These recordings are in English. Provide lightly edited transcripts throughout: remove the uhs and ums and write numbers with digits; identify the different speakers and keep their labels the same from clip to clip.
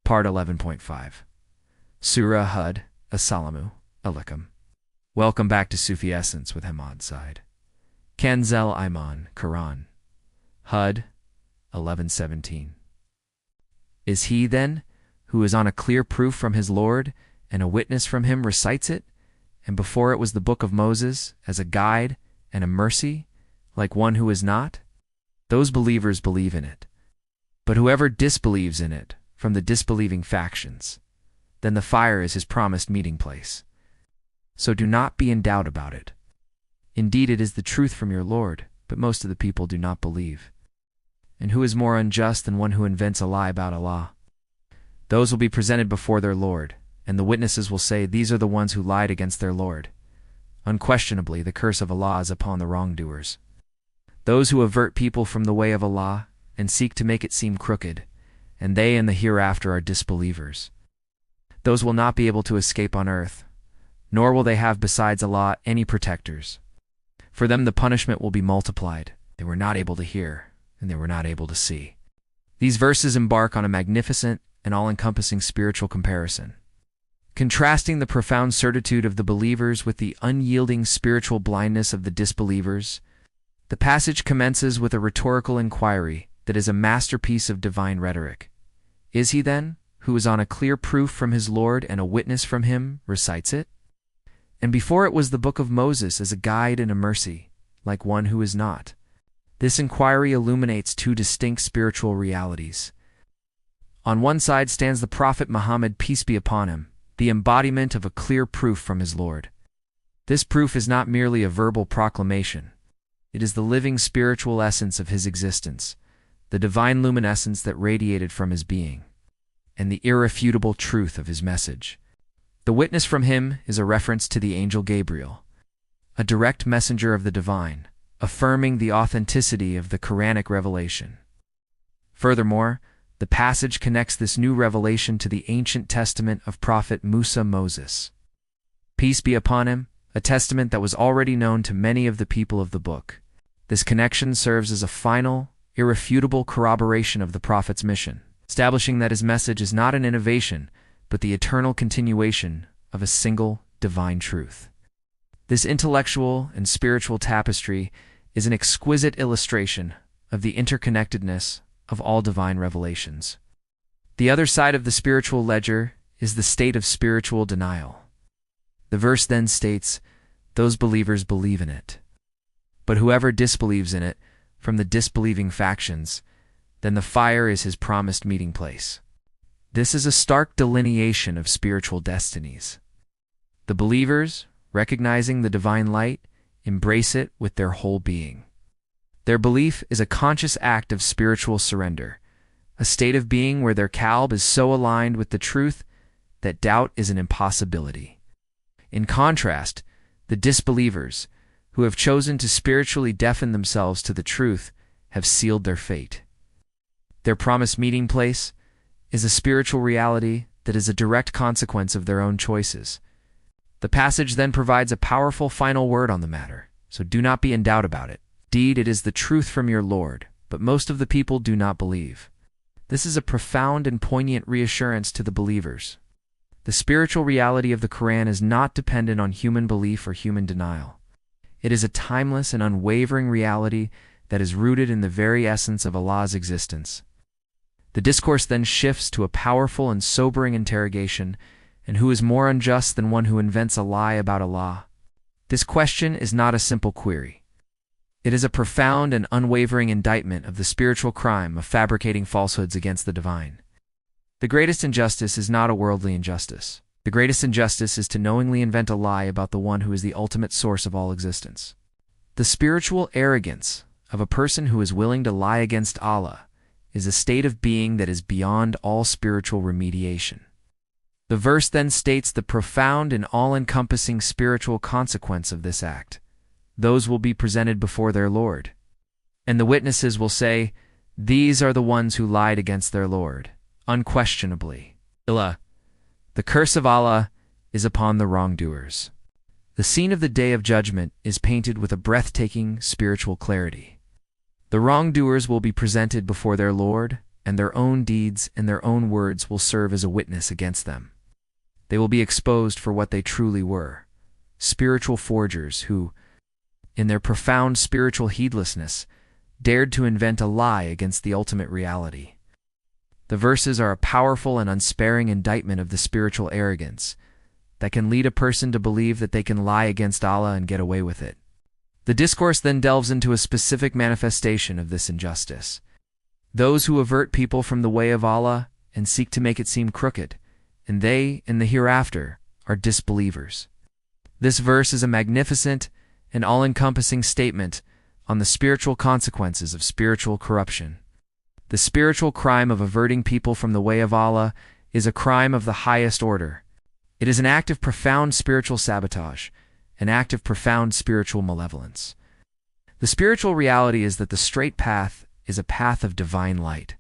Speaker 1: Part 11.5. Surah Hud, Assalamu alaikum. Welcome back to Sufi Essence with Hammad Syed. Kanzel Iman, Quran. Hud 11:17. Is he, then, who is on a clear proof from his Lord, and a witness from him recites it, and before it was the book of Moses, as a guide and a mercy, like one who is not? Those believers believe in it. But whoever disbelieves in it, from the disbelieving factions, then the fire is his promised meeting place. So do not be in doubt about it. Indeed, it is the truth from your Lord, but most of the people do not believe. And who is more unjust than one who invents a lie about Allah? Those will be presented before their Lord, and the witnesses will say, "These are the ones who lied against their Lord." Unquestionably, the curse of Allah is upon the wrongdoers. Those who avert people from the way of Allah and seek to make it seem crooked, and they in the hereafter are disbelievers. Those will not be able to escape on earth, nor will they have besides Allah any protectors. For them the punishment will be multiplied. They were not able to hear, and they were not able to see. These verses embark on a magnificent and all-encompassing spiritual comparison. Contrasting the profound certitude of the believers with the unyielding spiritual blindness of the disbelievers, the passage commences with a rhetorical inquiry that is a masterpiece of divine rhetoric. Is he, then, who is on a clear proof from his Lord and a witness from him, recites it? And before it was the book of Moses as a guide and a mercy, like one who is not. This inquiry illuminates two distinct spiritual realities. On one side stands the Prophet Muhammad, peace be upon him, the embodiment of a clear proof from his Lord. This proof is not merely a verbal proclamation. It is the living spiritual essence of his existence, the divine luminescence that radiated from his being, and the irrefutable truth of his message. The witness from him is a reference to the angel Gabriel, a direct messenger of the divine, affirming the authenticity of the Quranic revelation. Furthermore, the passage connects this new revelation to the ancient testament of Prophet Musa Moses, peace be upon him, a testament that was already known to many of the people of the book. This connection serves as a final, irrefutable corroboration of the Prophet's mission, establishing that his message is not an innovation, but the eternal continuation of a single divine truth. This intellectual and spiritual tapestry is an exquisite illustration of the interconnectedness of all divine revelations. The other side of the spiritual ledger is the state of spiritual denial. The verse then states, "Those believers believe in it. But whoever disbelieves in it, from the disbelieving factions, then the fire is his promised meeting place." This is a stark delineation of spiritual destinies. The believers, recognizing the divine light, embrace it with their whole being. Their belief is a conscious act of spiritual surrender, a state of being where their Qalb is so aligned with the truth that doubt is an impossibility. In contrast, the disbelievers, who have chosen to spiritually deafen themselves to the truth, have sealed their fate. Their promised meeting place is a spiritual reality that is a direct consequence of their own choices. The passage then provides a powerful final word on the matter, so do not be in doubt about it. Indeed, it is the truth from your Lord, but most of the people do not believe. This is a profound and poignant reassurance to the believers. The spiritual reality of the Quran is not dependent on human belief or human denial. It is a timeless and unwavering reality that is rooted in the very essence of Allah's existence. The discourse then shifts to a powerful and sobering interrogation, and who is more unjust than one who invents a lie about Allah? This question is not a simple query. It is a profound and unwavering indictment of the spiritual crime of fabricating falsehoods against the divine. The greatest injustice is not a worldly injustice. The greatest injustice is to knowingly invent a lie about the one who is the ultimate source of all existence. The spiritual arrogance of a person who is willing to lie against Allah is a state of being that is beyond all spiritual remediation. The verse then states the profound and all-encompassing spiritual consequence of this act. Those will be presented before their Lord, and the witnesses will say, "These are the ones who lied against their Lord." Unquestionably, the curse of Allah is upon the wrongdoers. The scene of the Day of Judgment is painted with a breathtaking spiritual clarity. The wrongdoers will be presented before their Lord, and their own deeds and their own words will serve as a witness against them. They will be exposed for what they truly were, spiritual forgers who, in their profound spiritual heedlessness, dared to invent a lie against the ultimate reality. The verses are a powerful and unsparing indictment of the spiritual arrogance that can lead a person to believe that they can lie against Allah and get away with it. The discourse then delves into a specific manifestation of this injustice. Those who avert people from the way of Allah and seek to make it seem crooked, and they, in the hereafter, are disbelievers. This verse is a magnificent and all-encompassing statement on the spiritual consequences of spiritual corruption. The spiritual crime of averting people from the way of Allah is a crime of the highest order. It is an act of profound spiritual sabotage, an act of profound spiritual malevolence. The spiritual reality is that the straight path is a path of divine light.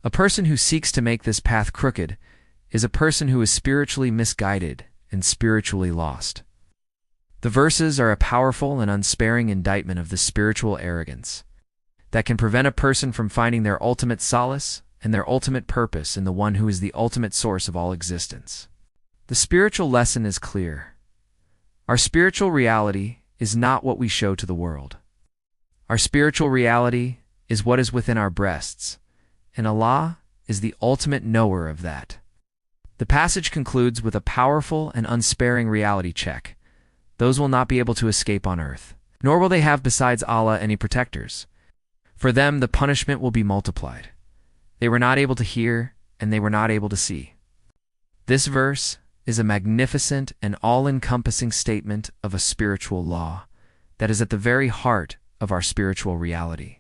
Speaker 1: A person who seeks to make this path crooked is a person who is spiritually misguided and spiritually lost. The verses are a powerful and unsparing indictment of the spiritual arrogance that can prevent a person from finding their ultimate solace and their ultimate purpose in the one who is the ultimate source of all existence. The spiritual lesson is clear. Our spiritual reality is not what we show to the world. Our spiritual reality is what is within our breasts, and Allah is the ultimate knower of that. The passage concludes with a powerful and unsparing reality check. Those will not be able to escape on earth, nor will they have besides Allah any protectors. For them the punishment will be multiplied. They were not able to hear, and they were not able to see. This verse is a magnificent and all-encompassing statement of a spiritual law that is at the very heart of our spiritual reality.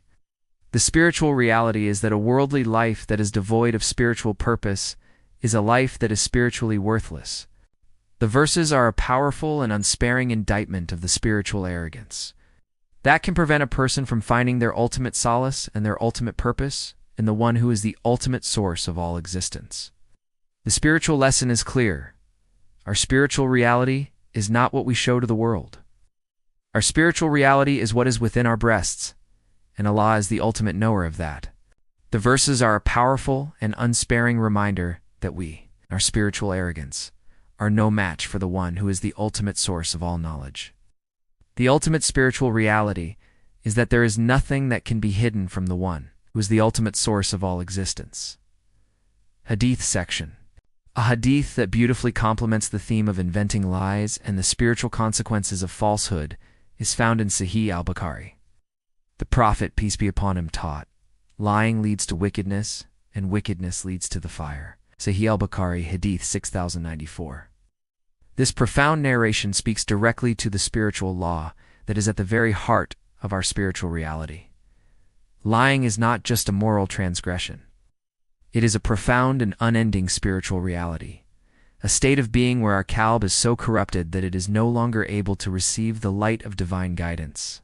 Speaker 1: The spiritual reality is that a worldly life that is devoid of spiritual purpose is a life that is spiritually worthless. The verses are a powerful and unsparing indictment of the spiritual arrogance that can prevent a person from finding their ultimate solace and their ultimate purpose in the one who is the ultimate source of all existence. The spiritual lesson is clear. Our spiritual reality is not what we show to the world. Our spiritual reality is what is within our breasts, and Allah is the ultimate knower of that. The verses are a powerful and unsparing reminder that we, our spiritual arrogance, are no match for the one who is the ultimate source of all knowledge. The ultimate spiritual reality is that there is nothing that can be hidden from the one who is the ultimate source of all existence. Hadith section. A hadith that beautifully complements the theme of inventing lies and the spiritual consequences of falsehood is found in Sahih al-Bukhari. The Prophet, peace be upon him, taught, lying leads to wickedness, and wickedness leads to the fire. Sahih al-Bukhari, Hadith 6094. This profound narration speaks directly to the spiritual law that is at the very heart of our spiritual reality. Lying is not just a moral transgression. It is a profound and unending spiritual reality, a state of being where our Qalb is so corrupted that it is no longer able to receive the light of divine guidance.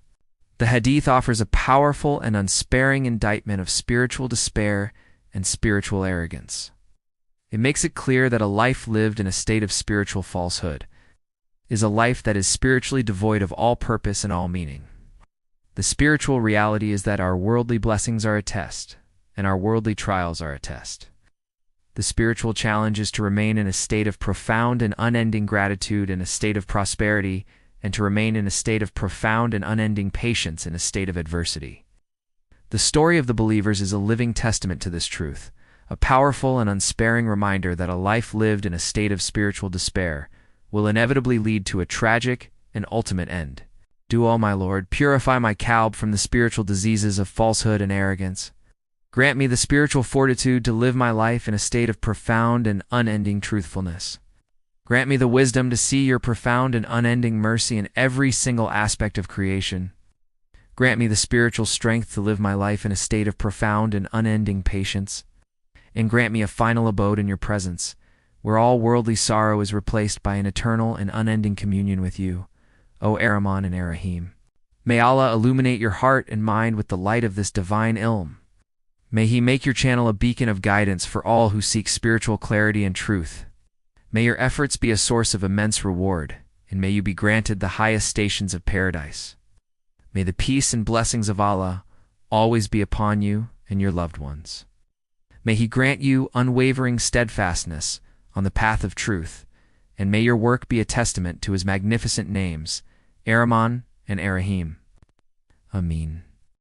Speaker 1: The Hadith offers a powerful and unsparing indictment of spiritual despair and spiritual arrogance. It makes it clear that a life lived in a state of spiritual falsehood is a life that is spiritually devoid of all purpose and all meaning. The spiritual reality is that our worldly blessings are a test, and our worldly trials are a test. The spiritual challenge is to remain in a state of profound and unending gratitude in a state of prosperity, and to remain in a state of profound and unending patience in a state of adversity. The story of the believers is a living testament to this truth, a powerful and unsparing reminder that a life lived in a state of spiritual despair will inevitably lead to a tragic and ultimate end. Do, O my Lord, purify my Qalb from the spiritual diseases of falsehood and arrogance. Grant me the spiritual fortitude to live my life in a state of profound and unending truthfulness. Grant me the wisdom to see your profound and unending mercy in every single aspect of creation. Grant me the spiritual strength to live my life in a state of profound and unending patience. And grant me a final abode in your presence, where all worldly sorrow is replaced by an eternal and unending communion with you, O Ar-Rahman and Ar-Rahim. May Allah illuminate your heart and mind with the light of this divine ilm. May He make your channel a beacon of guidance for all who seek spiritual clarity and truth. May your efforts be a source of immense reward, and may you be granted the highest stations of paradise. May the peace and blessings of Allah always be upon you and your loved ones. May He grant you unwavering steadfastness on the path of truth, and may your work be a testament to His magnificent names, Ar-Rahman and Ar-Rahim. Amin.